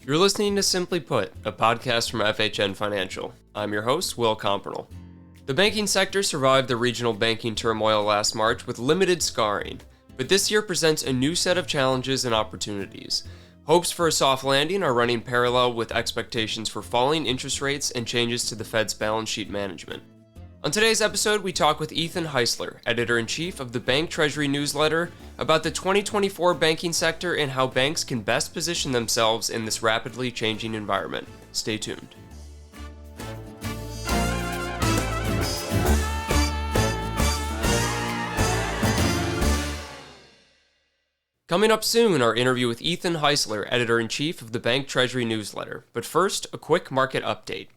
You're listening to Simply Put, a podcast from FHN Financial. I'm your host, Will Compernell. The banking sector survived the regional banking turmoil last March with limited scarring, but this year presents a new set of challenges and opportunities. Hopes for a soft landing are running parallel with expectations for falling interest rates and changes to the Fed's balance sheet management. On today's episode, we talk with Ethan Heisler, editor-in-chief of the Bank Treasury Newsletter, about the 2024 banking sector and how banks can best position themselves in this rapidly changing environment. Stay tuned. Coming up soon, our interview with Ethan Heisler, editor-in-chief of the Bank Treasury Newsletter. But first, a quick market update.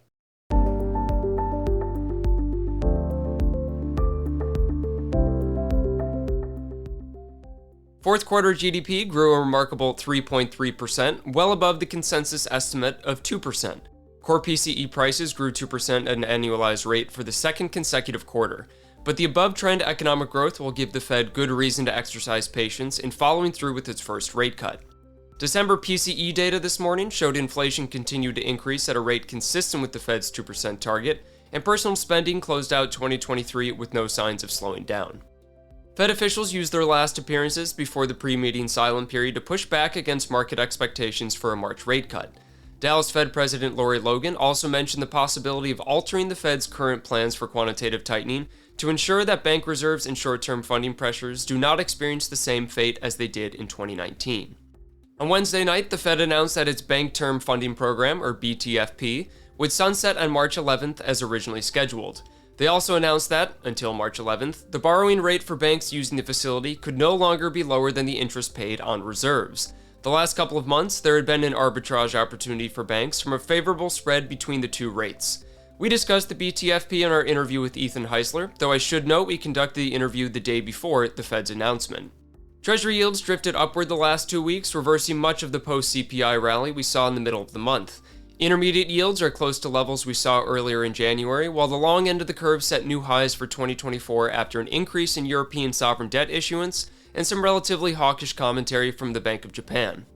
Fourth quarter GDP grew a remarkable 3.3%, well above the consensus estimate of 2%. Core PCE prices grew 2% at an annualized rate for the second consecutive quarter. But the above-trend economic growth will give the Fed good reason to exercise patience in following through with its first rate cut. December PCE data this morning showed inflation continued to increase at a rate consistent with the Fed's 2% target, and personal spending closed out 2023 with no signs of slowing down. Fed officials used their last appearances before the pre-meeting silent period to push back against market expectations for a March rate cut. Dallas Fed President Lori Logan also mentioned the possibility of altering the Fed's current plans for quantitative tightening to ensure that bank reserves and short-term funding pressures do not experience the same fate as they did in 2019. On Wednesday night, the Fed announced that its Bank Term Funding Program, or BTFP, would sunset on March 11th as originally scheduled. They also announced that, until March 11th, the borrowing rate for banks using the facility could no longer be lower than the interest paid on reserves. The last couple of months, there had been an arbitrage opportunity for banks from a favorable spread between the two rates. We discussed the BTFP in our interview with Ethan Heisler, though I should note we conducted the interview the day before the Fed's announcement. Treasury yields drifted upward the last 2 weeks, reversing much of the post-CPI rally we saw in the middle of the month. Intermediate yields are close to levels we saw earlier in January, while the long end of the curve set new highs for 2024 after an increase in European sovereign debt issuance and some relatively hawkish commentary from the Bank of Japan.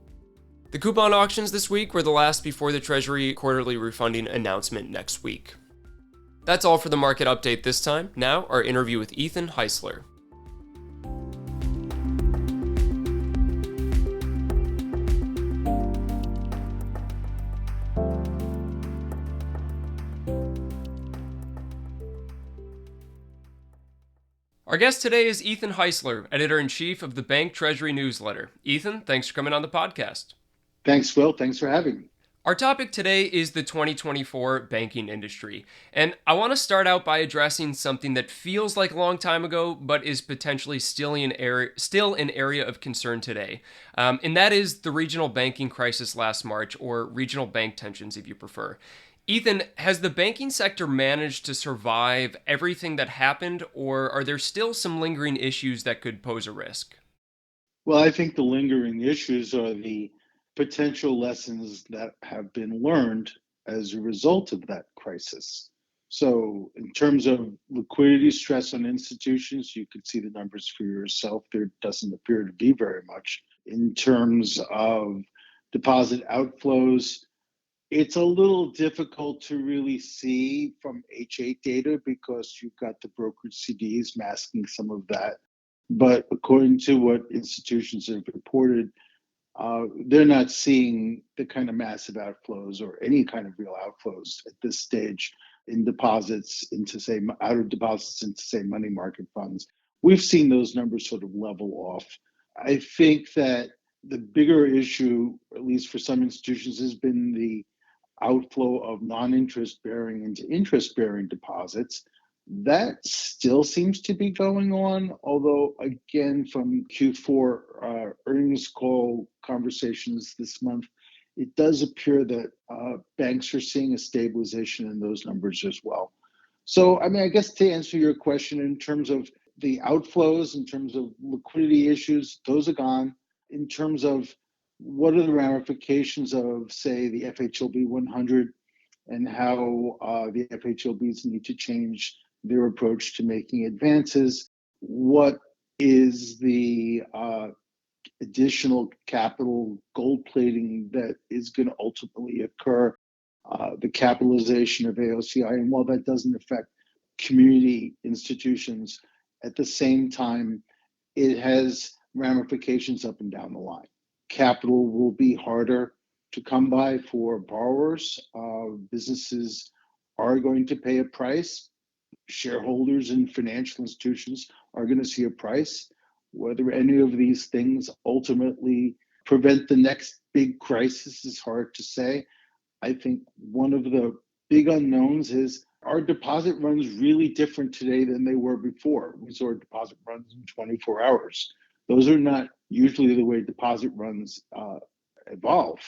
The coupon auctions this week were the last before the Treasury quarterly refunding announcement next week. That's all for the market update this time. Now, our interview with Ethan Heisler. Our guest today is Ethan Heisler, editor-in-chief of the Bank Treasury Newsletter. Ethan, thanks for coming on the podcast. Thanks, Will. Thanks for having me. Our topic today is the 2024 banking industry, and I want to start out by addressing something that feels like a long time ago, but is potentially still an area of concern today, and that is the regional banking crisis last March, or regional bank tensions if you prefer. Ethan, has the banking sector managed to survive everything that happened, or are there still some lingering issues that could pose a risk? Well, I think the lingering issues are the potential lessons that have been learned as a result of that crisis. So in terms of liquidity stress on institutions, you could see the numbers for yourself. There doesn't appear to be very much. In terms of deposit outflows, it's a little difficult to really see from H8 data because you've got the brokered CDs masking some of that. But according to what institutions have reported, they're not seeing the kind of massive outflows or any kind of real outflows at this stage in deposits into, say, out of deposits into, say, money market funds. We've seen those numbers sort of level off. I think that the bigger issue, at least for some institutions, has been the outflow of non-interest bearing into interest bearing deposits. That still seems to be going on, although again, from Q4 earnings call conversations this month, it does appear that banks are seeing a stabilization in those numbers as well. So, I guess to answer your question, in terms of the outflows, in terms of liquidity issues, those are gone. In terms of what are the ramifications of, say, the FHLB 100 and how the FHLBs need to change their approach to making advances? What is the additional capital gold plating that is going to ultimately occur, the capitalization of AOCI. And while that doesn't affect community institutions, at the same time, it has ramifications up and down the line. Capital will be harder to come by for borrowers. Businesses are going to pay a price. Shareholders and financial institutions are going to see a price. Whether any of these things ultimately prevent the next big crisis is hard to say. I think one of the big unknowns is, are deposit runs really different today than they were before? We saw deposit runs in 24 hours. Those are not usually the way deposit runs evolve.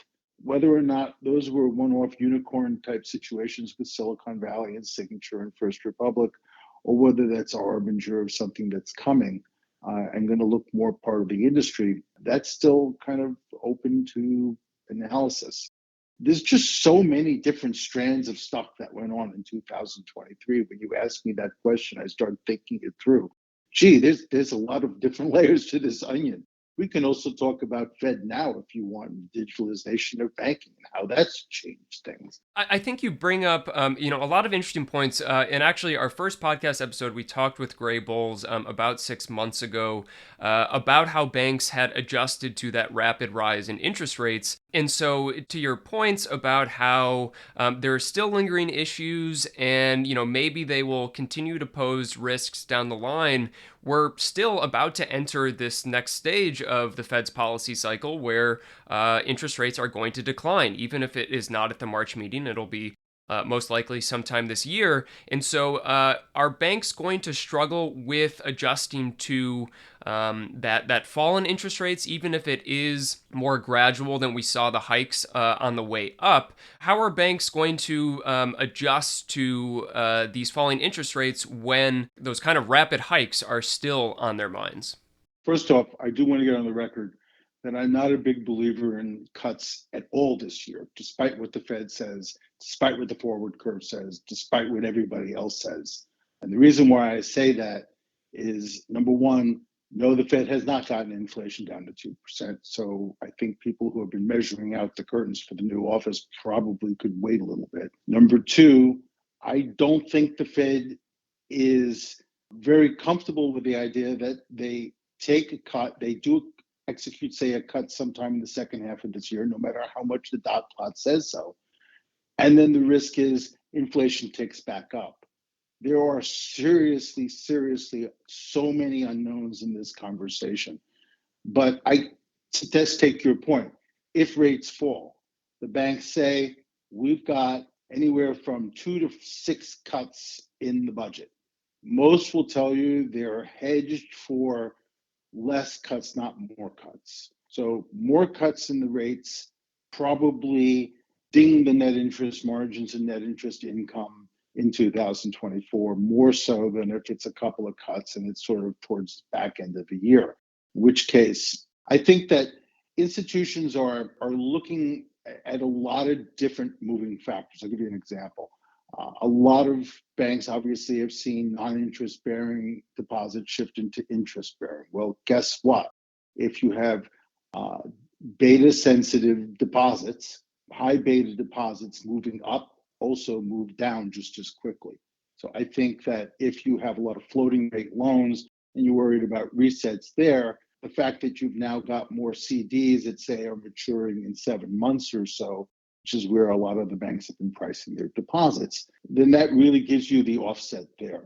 Whether or not those were one-off unicorn type situations with Silicon Valley and Signature and First Republic, or whether that's a harbinger of something that's coming and going to look more part of the industry, that's still kind of open to analysis. There's just so many different strands of stuff that went on in 2023. When you asked me that question, I started thinking it through. Gee, there's a lot of different layers to this onion. We can also talk about Fed now if you want, digitalization of banking and how that's changed things. I think you bring up, a lot of interesting points. And actually, our first podcast episode, we talked with Gray Bowles about 6 months ago about how banks had adjusted to that rapid rise in interest rates. And so, to your points about how there are still lingering issues, and maybe they will continue to pose risks down the line, we're still about to enter this next stage of the Fed's policy cycle where interest rates are going to decline, even if it is not at the March meeting. It'll be most likely sometime this year. And so are banks going to struggle with adjusting to that fall in interest rates, even if it is more gradual than we saw the hikes on the way up? How are banks going to adjust to these falling interest rates when those kind of rapid hikes are still on their minds? First off, I do want to get on the record that I'm not a big believer in cuts at all this year, despite what the Fed says, despite what the forward curve says, despite what everybody else says. And the reason why I say that is, number one, no, the Fed has not gotten inflation down to 2%. So I think people who have been measuring out the curtains for the new office probably could wait a little bit. Number two, I don't think the Fed is very comfortable with the idea that they take a cut, they do execute, say, a cut sometime in the second half of this year, no matter how much the dot plot says so. And then the risk is inflation ticks back up. There are seriously so many unknowns in this conversation. But let's take your point. If rates fall, the banks say we've got anywhere from 2 to 6 cuts in the budget. Most will tell you they're hedged for less cuts, not more cuts. So more cuts in the rates probably ding the net interest margins and net interest income in 2024, more so than if it's a couple of cuts and it's sort of towards the back end of the year. In which case, I think that institutions are looking at a lot of different moving factors. I'll give you an example. A lot of banks obviously have seen non-interest bearing deposits shift into interest bearing. Well, guess what? If you have beta sensitive deposits, high beta deposits moving up also move down just as quickly. So I think that if you have a lot of floating rate loans and you're worried about resets there, the fact that you've now got more CDs that say are maturing in 7 months or so, which is where a lot of the banks have been pricing their deposits, then that really gives you the offset there.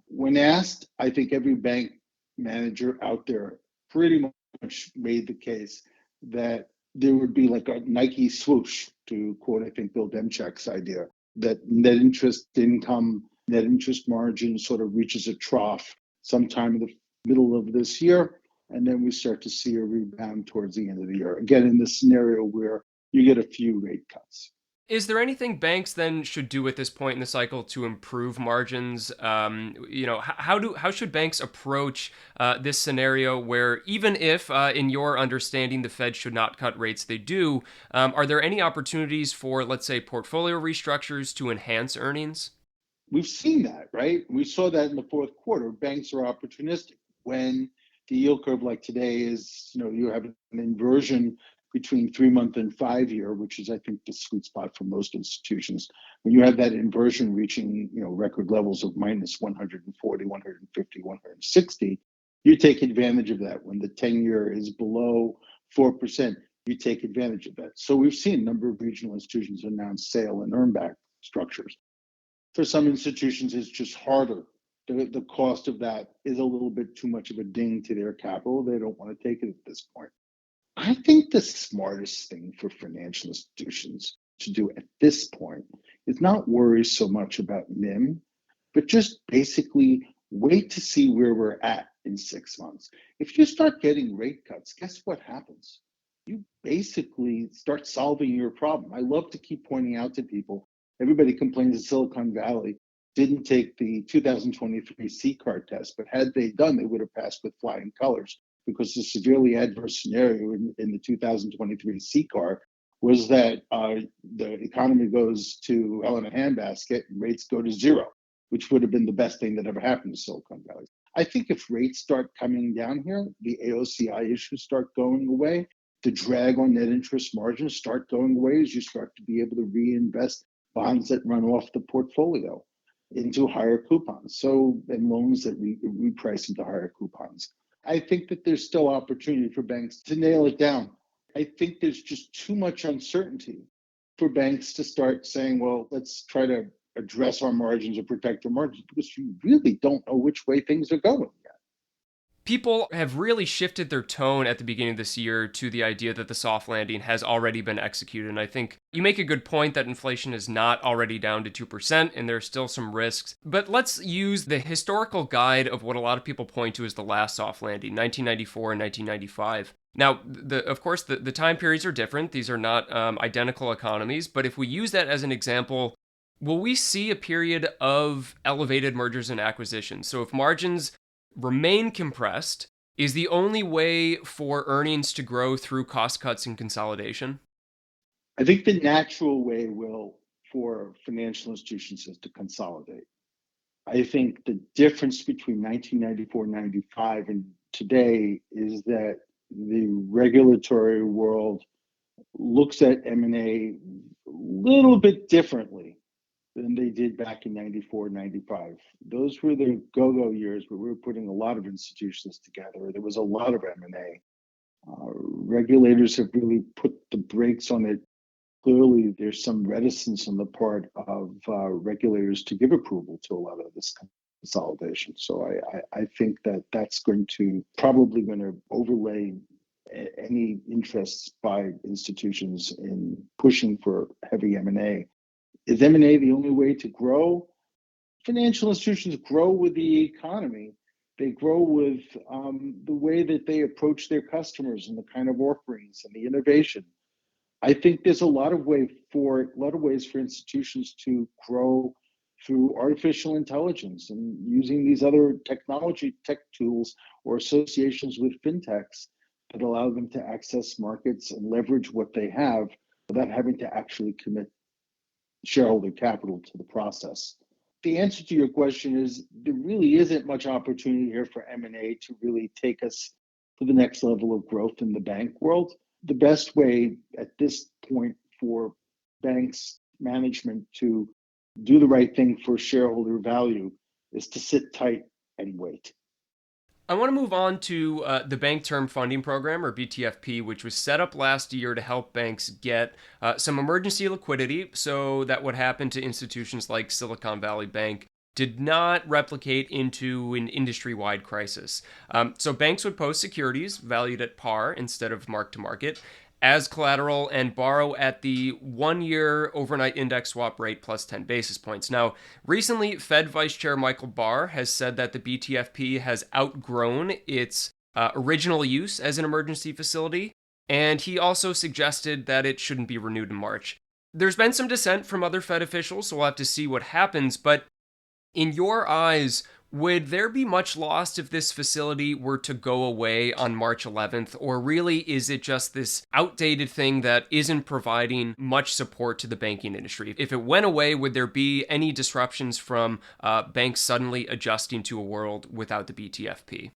When asked, I think every bank manager out there pretty much made the case that there would be like a Nike swoosh, to quote, I think, Bill Demchak's idea, that net interest income, net interest margin sort of reaches a trough sometime in the middle of this year, and then we start to see a rebound towards the end of the year. Again, in the scenario where you get a few rate cuts. Is there anything banks then should do at this point in the cycle to improve margins? How should banks approach this scenario where, even if, in your understanding, the Fed should not cut rates, they do? Are there any opportunities for, let's say, portfolio restructures to enhance earnings? We've seen that, right? We saw that in the fourth quarter. Banks are opportunistic when The yield curve like today is, you have an inversion between 3 month and 5 year, which is, I think, the sweet spot for most institutions. When you have that inversion reaching, record levels of minus 140, 150, 160, you take advantage of that. When the 10 year is below 4%, you take advantage of that. So we've seen a number of regional institutions announce sale and earn back structures. For some institutions, it's just harder. The cost of that is a little bit too much of a ding to their capital. They don't want to take it at this point. I think the smartest thing for financial institutions to do at this point is not worry so much about NIM, but just basically wait to see where we're at in 6 months. If you start getting rate cuts, guess what happens? You basically start solving your problem. I love to keep pointing out to people, everybody complains that Silicon Valley didn't take the 2023 CCAR test, but had they done, they would have passed with flying colors, because the severely adverse scenario in the 2023 CCAR was that the economy goes to hell in a handbasket and rates go to zero, which would have been the best thing that ever happened to Silicon Valley. I think if rates start coming down here, the AOCI issues start going away, the drag on net interest margins start going away as you start to be able to reinvest bonds that run off the portfolio into higher coupons. And loans that reprice into higher coupons. I think that there's still opportunity for banks to nail it down. I think there's just too much uncertainty for banks to start saying, well, let's try to address our margins or protect our margins, because you really don't know which way things are going yet. People have really shifted their tone at the beginning of this year to the idea that the soft landing has already been executed. And I think you make a good point that inflation is not already down to 2%, and there's still some risks. But let's use the historical guide of what a lot of people point to as the last soft landing, 1994 and 1995. Now, of course, the time periods are different. These are not identical economies. But if we use that as an example, will we see a period of elevated mergers and acquisitions? So if margins remain compressed, is the only way for earnings to grow through cost cuts and consolidation? I think the natural way for financial institutions is to consolidate. I think the difference between 1994, 95 and today is that the regulatory world looks at M&A a little bit differently than they did back in 94, 95. Those were the go-go years where we were putting a lot of institutions together. There was a lot of M&A. Regulators have really put the brakes on it. Clearly, there's some reticence on the part of regulators to give approval to a lot of this consolidation. So I think that that's probably going to overlay any interests by institutions in pushing for heavy M&A. Is M&A the only way to grow? Financial institutions grow with the economy. They grow with the way that they approach their customers and the kind of offerings and the innovation. I think there's a lot of ways for institutions to grow through artificial intelligence and using these other tech tools or associations with fintechs that allow them to access markets and leverage what they have without having to actually commit shareholder capital to the process. The answer to your question is there really isn't much opportunity here for M&A to really take us to the next level of growth in the bank world. The best way at this point for banks management to do the right thing for shareholder value is to sit tight and wait. I want to move on to the Bank Term Funding Program, or BTFP, which was set up last year to help banks get some emergency liquidity so that what happened to institutions like Silicon Valley Bank did not replicate into an industry-wide crisis. So banks would post securities valued at par instead of mark-to-market as collateral and borrow at the 1-year overnight index swap rate plus 10 basis points. Now, recently, Fed Vice Chair Michael Barr has said that the BTFP has outgrown its original use as an emergency facility, and he also suggested that it shouldn't be renewed in March. There's been some dissent from other Fed officials, so we'll have to see what happens, but in your eyes, would there be much lost if this facility were to go away on March 11th? Or really, is it just this outdated thing that isn't providing much support to the banking industry? If it went away, would there be any disruptions from banks suddenly adjusting to a world without the BTFP?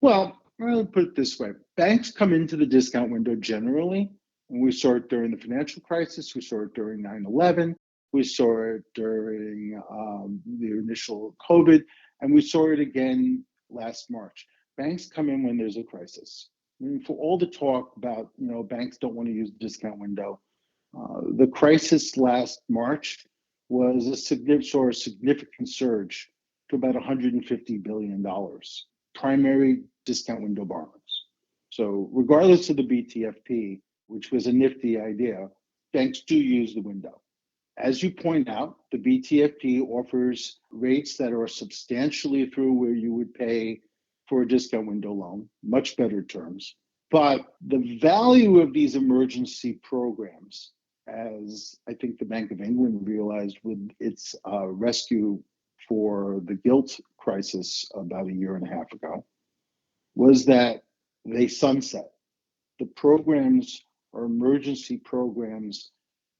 Well, I'll put it this way. Banks come into the discount window generally, and we saw it during the financial crisis, we saw it during 9/11, we saw it during the initial COVID, and we saw it again last March. Banks come in when there's a crisis. I mean, for all the talk about, banks don't want to use the discount window, the crisis last March was saw a significant surge to about $150 billion, primary discount window borrowings. So regardless of the BTFP, which was a nifty idea, banks do use the window. As you point out, the BTFP offers rates that are substantially through where you would pay for a discount window loan, much better terms. But the value of these emergency programs, as I think the Bank of England realized with its rescue for the gilt crisis about a year and a half ago, was that they sunset. The programs are emergency programs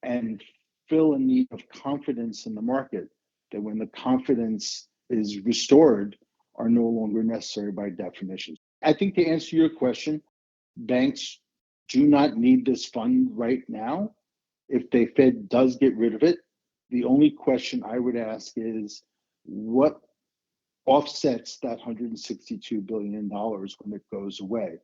and fill a need of confidence in the market that when the confidence is restored are no longer necessary by definition. I think to answer your question, banks do not need this fund right now. If the Fed does get rid of it, the only question I would ask is what offsets that $162 billion when it goes away?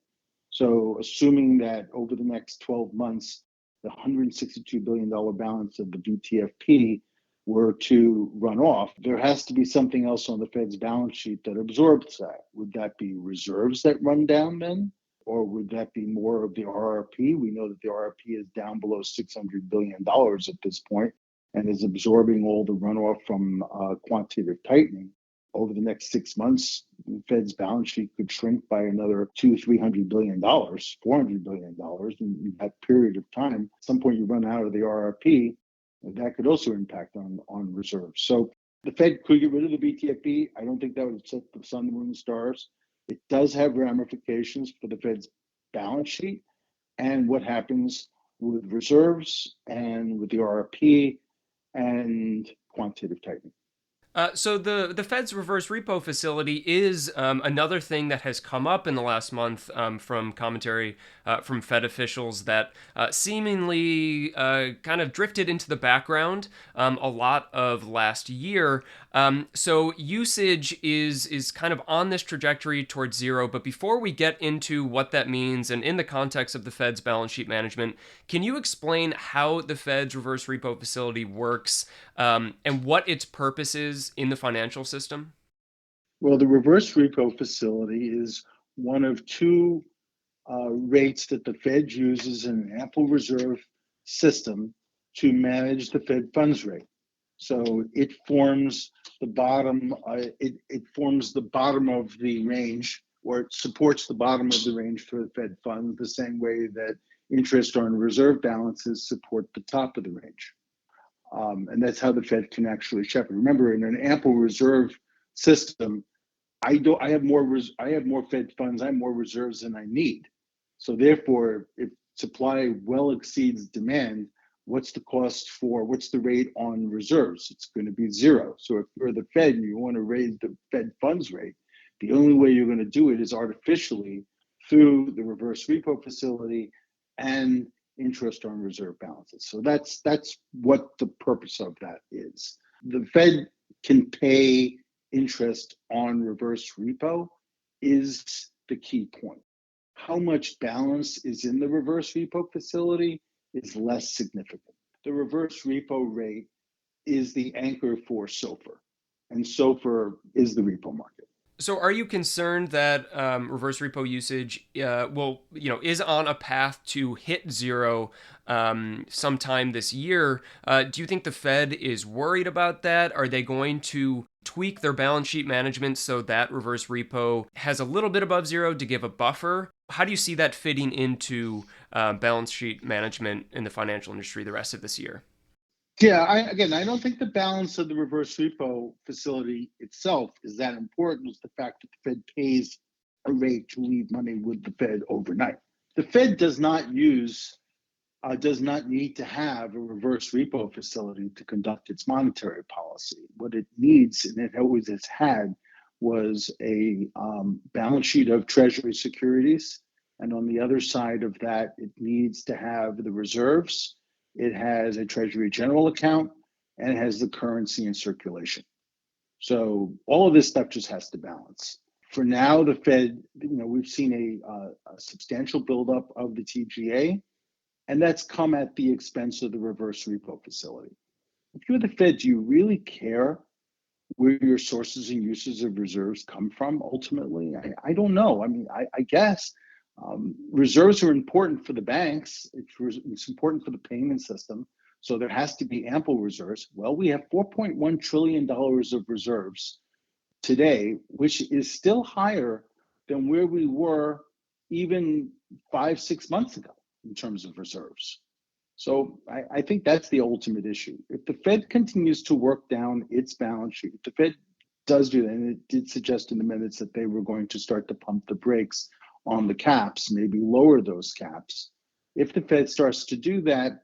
So assuming that over the next 12 months, the $162 billion balance of the BTFP were to run off, there has to be something else on the Fed's balance sheet that absorbs that. Would that be reserves that run down then? Or would that be more of the RRP? We know that the RRP is down below $600 billion at this point and is absorbing all the runoff from quantitative tightening. Over the next 6 months, the Fed's balance sheet could shrink by another $200-300 billion, $400 billion in that period of time. At some point, you run out of the RRP, and that could also impact on reserves. So the Fed could get rid of the BTFP. I don't think that would set the sun, the moon, and stars. It does have ramifications for the Fed's balance sheet and what happens with reserves and with the RRP and quantitative tightening. So the Fed's reverse repo facility is another thing that has come up in the last month from commentary from Fed officials that seemingly kind of drifted into the background a lot of last year. So usage is kind of on this trajectory towards zero. But before we get into what that means and in the context of the Fed's balance sheet management, can you explain how the Fed's reverse repo facility works and what its purpose is in the financial system? Well, the reverse repo facility is one of two rates that the Fed uses in an ample reserve system to manage the Fed funds rate. So it forms the bottom. It forms the bottom of the range, or it supports the bottom of the range for the Fed funds, the same way that interest on reserve balances support the top of the range. And that's how the Fed can actually shepherd. Remember, in an ample reserve system, I have more Fed funds, I have more reserves than I need. So therefore, if supply well exceeds demand, what's the rate on reserves? It's going to be zero. So if you're the Fed and you want to raise the Fed funds rate, the only way you're going to do it is artificially through the reverse repo facility and interest on reserve balances. So that's what the purpose of that is. The Fed can pay interest on reverse repo is the key point. How much balance is in the reverse repo facility is less significant. The reverse repo rate is the anchor for SOFR, and SOFR is the repo market. So, are you concerned that reverse repo usage is on a path to hit zero sometime this year? Do you think the Fed is worried about that? Are they going to tweak their balance sheet management so that reverse repo has a little bit above zero to give a buffer? How do you see that fitting into balance sheet management in the financial industry the rest of this year? Yeah, I don't think the balance of the reverse repo facility itself is that important. It's the fact that the Fed pays a rate to leave money with the Fed overnight. The Fed does not need to have a reverse repo facility to conduct its monetary policy. What it needs, and it always has had, was a balance sheet of Treasury securities. And on the other side of that, it needs to have the reserves. It has a Treasury general account and it has the currency in circulation. So all of this stuff just has to balance. For now, the Fed, we've seen a substantial buildup of the TGA, and that's come at the expense of the reverse repo facility. If you're the Fed, do you really care where your sources and uses of reserves come from ultimately? I don't know. I mean, I guess reserves are important for the banks. It's important for the payment system. So there has to be ample reserves. Well, we have $4.1 trillion of reserves today, which is still higher than where we were even 5-6 months ago in terms of reserves. So I think that's the ultimate issue. If the Fed continues to work down its balance sheet, if the Fed does do that, and it did suggest in the minutes that they were going to start to pump the brakes on the caps, maybe lower those caps. If the Fed starts to do that,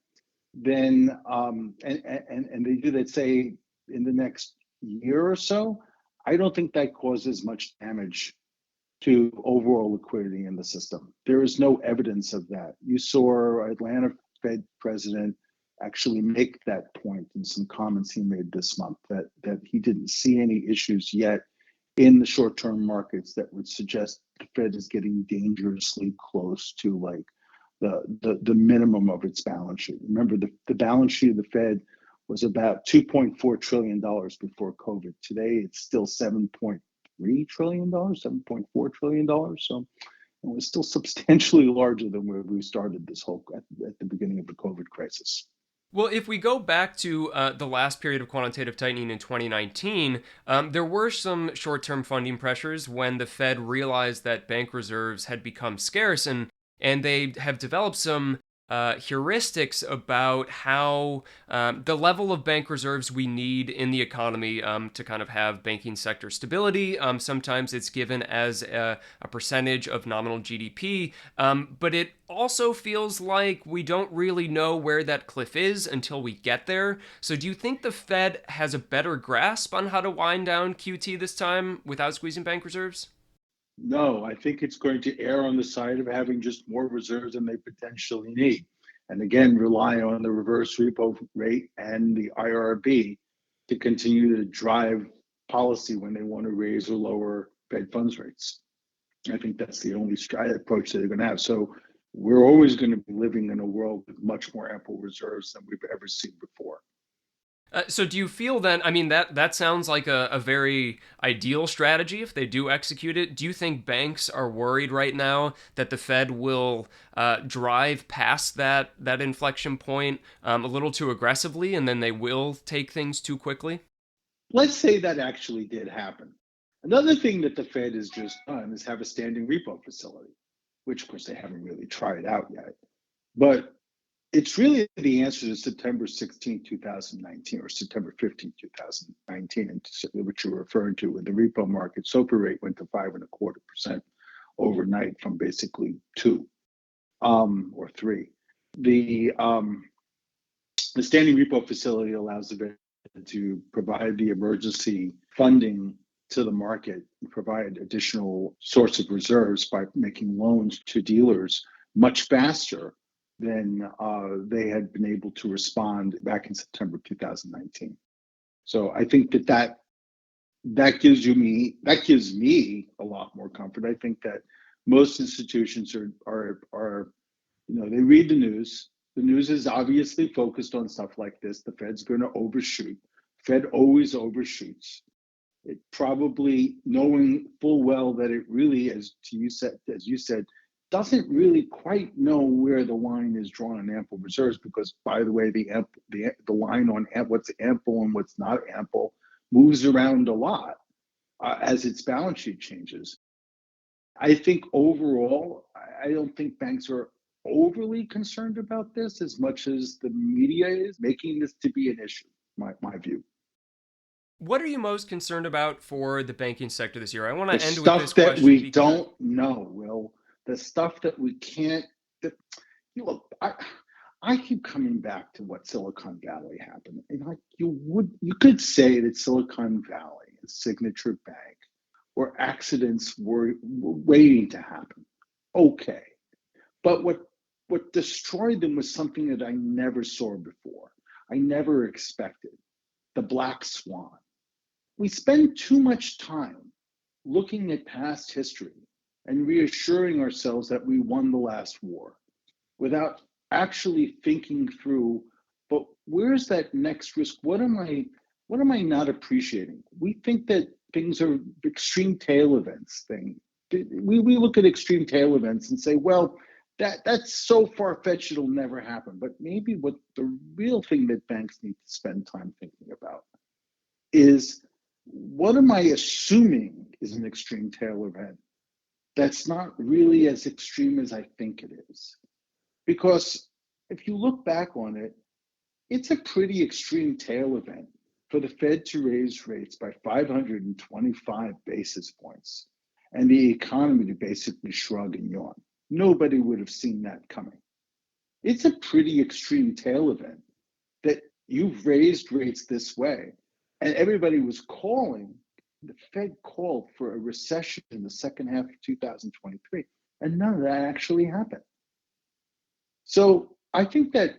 then and they do that, say, in the next year or so, I don't think that causes much damage to overall liquidity in the system. There is no evidence of that. You saw Atlanta Fed president actually make that point in some comments he made this month, that he didn't see any issues yet in the short-term markets that would suggest the Fed is getting dangerously close to like the minimum of its balance sheet. Remember, the balance sheet of the Fed was about $2.4 trillion before COVID. Today, it's still $7.3 trillion, $7.4 trillion. So it was still substantially larger than where we started this whole at the beginning of the COVID crisis. Well, if we go back to the last period of quantitative tightening in 2019, there were some short-term funding pressures when the Fed realized that bank reserves had become scarce, and they have developed some heuristics about how the level of bank reserves we need in the economy to kind of have banking sector stability. Sometimes it's given as a percentage of nominal GDP, but it also feels like we don't really know where that cliff is until we get there. So do you think the Fed has a better grasp on how to wind down QT this time without squeezing bank reserves? No, I think it's going to err on the side of having just more reserves than they potentially need. And again, rely on the reverse repo rate and the IRB to continue to drive policy when they want to raise or lower Fed funds rates. I think that's the only approach that they're going to have. So we're always going to be living in a world with much more ample reserves than we've ever seen before. So do you feel then, I mean, that sounds like a very ideal strategy if they do execute it. Do you think banks are worried right now that the Fed will drive past that inflection point a little too aggressively and then they will take things too quickly? Let's say that actually did happen. Another thing that the Fed has just done is have a standing repo facility, which of course they haven't really tried out yet. But it's really the answer to September 16, 2019, or September 15, 2019, which you're referring to, when the repo market SOFR rate went to 5.25% overnight from basically 2 or 3. The standing repo facility allows the Fed to provide the emergency funding to the market, provide additional source of reserves by making loans to dealers much faster than they had been able to respond back in September 2019. So I think that gives me a lot more comfort. I think that most institutions are they read the news. The news is obviously focused on stuff like this. The Fed's going to overshoot. Fed always overshoots. It probably knowing full well that it really, as you said, doesn't really quite know where the line is drawn on ample reserves, because, by the way, the line on what's ample and what's not ample moves around a lot as its balance sheet changes. I think overall, I don't think banks are overly concerned about this as much as the media is making this to be an issue, my view. What are you most concerned about for the banking sector this year? I want The to end with this stuff that question we because don't know, Will, the stuff that we can't, look, I keep coming back to what Silicon Valley happened. And like you could say that Silicon Valley, a Signature Bank, or accidents were waiting to happen. Okay. But what destroyed them was something that I never saw before. I never expected. The black swan. We spend too much time looking at past history and reassuring ourselves that we won the last war without actually thinking through, but where's that next risk? What am I not appreciating? We think that things are extreme tail events thing. We look at extreme tail events and say, well, that's so far-fetched it'll never happen. But maybe what the real thing that banks need to spend time thinking about is, what am I assuming is an extreme tail event that's not really as extreme as I think it is? Because if you look back on it, it's a pretty extreme tail event for the Fed to raise rates by 525 basis points and the economy to basically shrug and yawn. Nobody would have seen that coming. It's a pretty extreme tail event that you've raised rates this way. And everybody was calling, the Fed called for a recession in the second half of 2023, and none of that actually happened. So I think that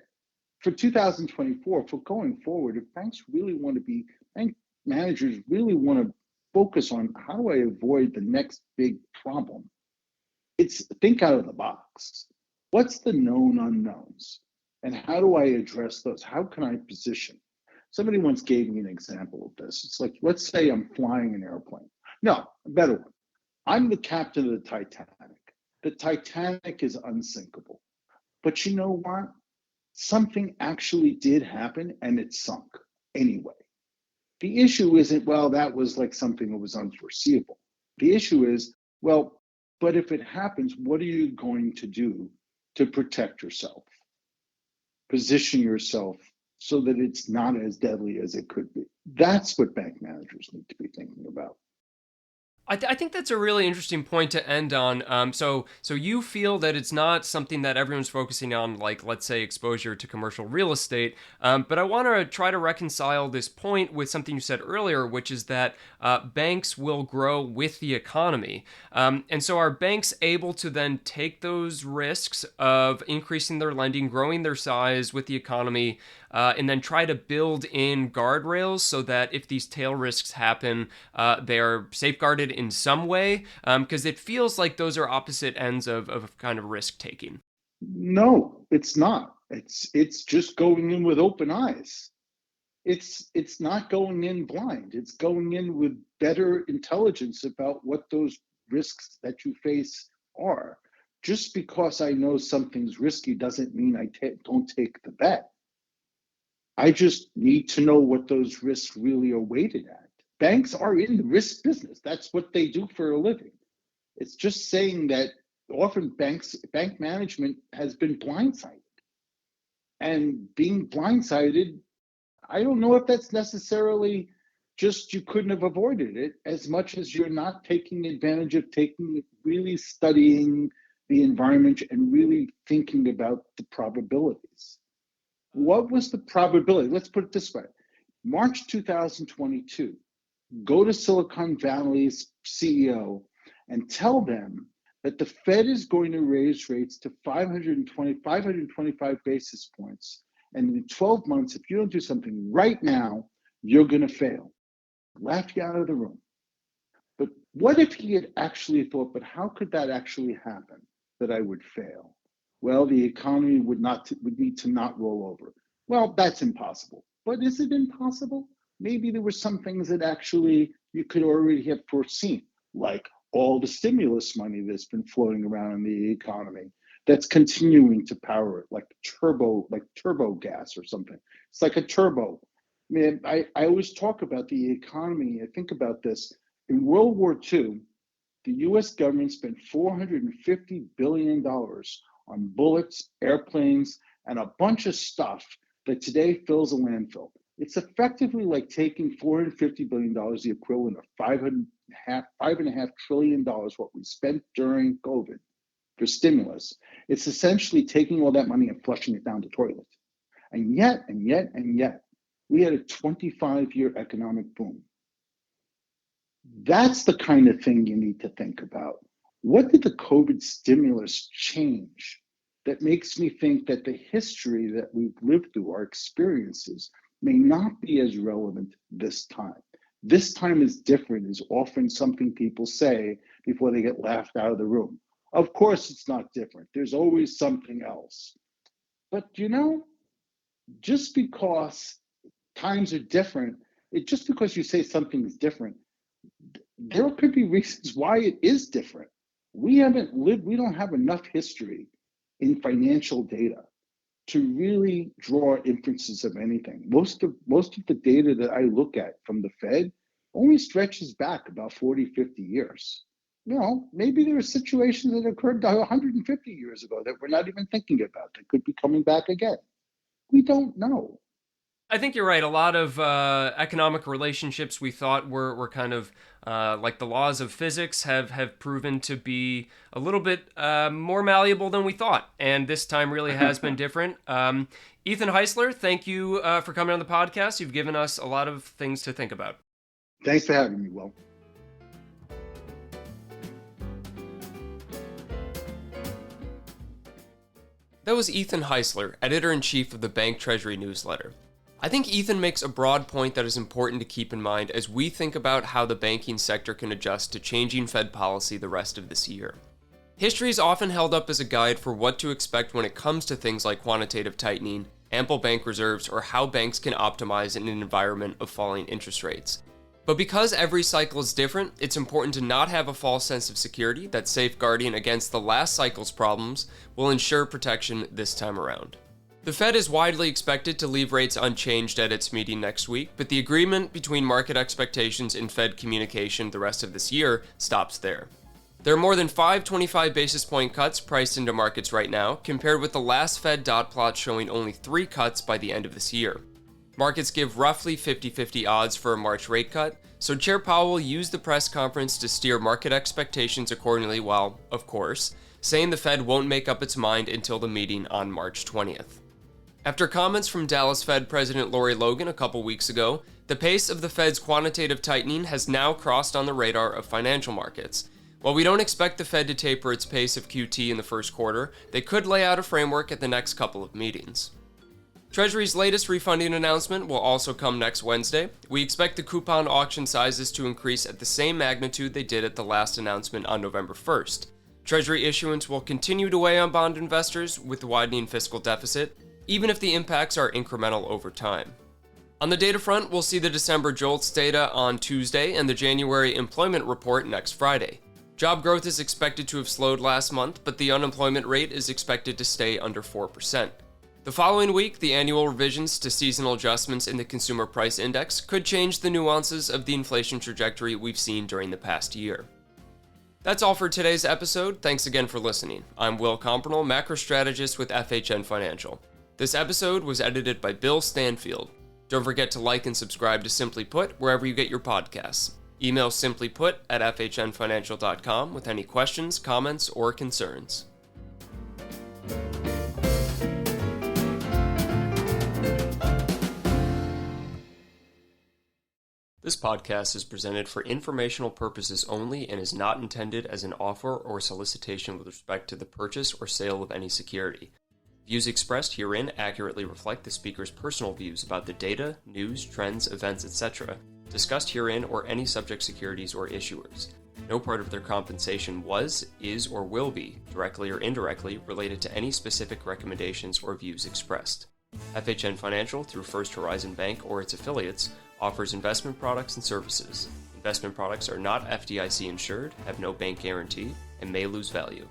for 2024, for going forward, if bank managers really want to focus on how do I avoid the next big problem, it's think out of the box. What's the known unknowns? And how do I address those? How can I position? Somebody once gave me an example of this. It's like, let's say I'm flying an airplane. No, a better one. I'm the captain of the Titanic. The Titanic is unsinkable. But you know what? Something actually did happen and it sunk anyway. The issue isn't, well, that was like something that was unforeseeable. The issue is, well, but if it happens, what are you going to do to protect yourself? Position yourself so that it's not as deadly as it could be. That's what bank managers need to be thinking about. I think that's a really interesting point to end on. So you feel that it's not something that everyone's focusing on, like, let's say, exposure to commercial real estate. But I want to try to reconcile this point with something you said earlier, which is that banks will grow with the economy. And so are banks able to then take those risks of increasing their lending, growing their size with the economy, and then try to build in guardrails so that if these tail risks happen, they are safeguarded in some way? Because it feels like those are opposite ends of kind of risk taking. No, it's not. It's just going in with open eyes. It's not going in blind. It's going in with better intelligence about what those risks that you face are. Just because I know something's risky doesn't mean I don't take the bet. I just need to know what those risks really are weighted at. Banks are in the risk business. That's what they do for a living. It's just saying that often bank management has been blindsided. And being blindsided, I don't know if that's necessarily just you couldn't have avoided it, as much as you're not taking advantage of really studying the environment and really thinking about the probabilities. What was the probability? Let's put it this way. March 2022, go to Silicon Valley's CEO and tell them that the Fed is going to raise rates to 525 basis points. And in 12 months, if you don't do something right now, you're going to fail. Laugh you out of the room. But what if he had actually thought, but how could that actually happen, that I would fail? Well, the economy would need to not roll over. Well, that's impossible. But is it impossible? Maybe there were some things that actually you could already have foreseen, like all the stimulus money that's been floating around in the economy that's continuing to power it, like turbo gas or something. It's like a turbo. Man, I always talk about the economy. I think about this. In World War II, the US government spent $450 billion on bullets, airplanes, and a bunch of stuff that today fills a landfill. It's effectively like taking $450 billion, the equivalent of $5.5 trillion, what we spent during COVID for stimulus. It's essentially taking all that money and flushing it down the toilet. And yet, we had a 25-year economic boom. That's the kind of thing you need to think about. What did the COVID stimulus change that makes me think that the history that we've lived through, our experiences, may not be as relevant this time? This time is different is often something people say before they get laughed out of the room. Of course, it's not different. There's always something else. But just because times are different, just because you say something is different, there could be reasons why it is different. We don't have enough history in financial data to really draw inferences of anything. Most of the data that I look at from the Fed only stretches back about 40, 50 years. Maybe there are situations that occurred 150 years ago that we're not even thinking about that could be coming back again. We don't know. I think you're right. A lot of economic relationships we thought were kind of like the laws of physics have proven to be a little bit more malleable than we thought. And this time really has been different. Ethan Heisler, thank you for coming on the podcast. You've given us a lot of things to think about. Thanks for having me, Will. That was Ethan Heisler, editor-in-chief of the Bank Treasury Newsletter. I think Ethan makes a broad point that is important to keep in mind as we think about how the banking sector can adjust to changing Fed policy the rest of this year. History is often held up as a guide for what to expect when it comes to things like quantitative tightening, ample bank reserves, or how banks can optimize in an environment of falling interest rates. But because every cycle is different, it's important to not have a false sense of security that safeguarding against the last cycle's problems will ensure protection this time around. The Fed is widely expected to leave rates unchanged at its meeting next week, but the agreement between market expectations and Fed communication the rest of this year stops there. There are more than 5 25 basis point cuts priced into markets right now, compared with the last Fed dot plot showing only 3 cuts by the end of this year. Markets give roughly 50-50 odds for a March rate cut, so Chair Powell used the press conference to steer market expectations accordingly while, of course, saying the Fed won't make up its mind until the meeting on March 20th. After comments from Dallas Fed President Lori Logan a couple weeks ago, the pace of the Fed's quantitative tightening has now crossed on the radar of financial markets. While we don't expect the Fed to taper its pace of QT in the first quarter, they could lay out a framework at the next couple of meetings. Treasury's latest refunding announcement will also come next Wednesday. We expect the coupon auction sizes to increase at the same magnitude they did at the last announcement on November 1st. Treasury issuance will continue to weigh on bond investors with the widening fiscal deficit, even if the impacts are incremental over time. On the data front, we'll see the December JOLTS data on Tuesday and the January employment report next Friday. Job growth is expected to have slowed last month, but the unemployment rate is expected to stay under 4%. The following week, the annual revisions to seasonal adjustments in the Consumer Price Index could change the nuances of the inflation trajectory we've seen during the past year. That's all for today's episode. Thanks again for listening. I'm Will Compernell, macro strategist with FHN Financial. This episode was edited by Bill Stanfield. Don't forget to like and subscribe to Simply Put wherever you get your podcasts. Email simplyput@fhnfinancial.com with any questions, comments, or concerns. This podcast is presented for informational purposes only and is not intended as an offer or solicitation with respect to the purchase or sale of any security. Views expressed herein accurately reflect the speaker's personal views about the data, news, trends, events, etc. discussed herein or any subject securities or issuers. No part of their compensation was, is, or will be, directly or indirectly, related to any specific recommendations or views expressed. FHN Financial, through First Horizon Bank or its affiliates, offers investment products and services. Investment products are not FDIC insured, have no bank guarantee, and may lose value.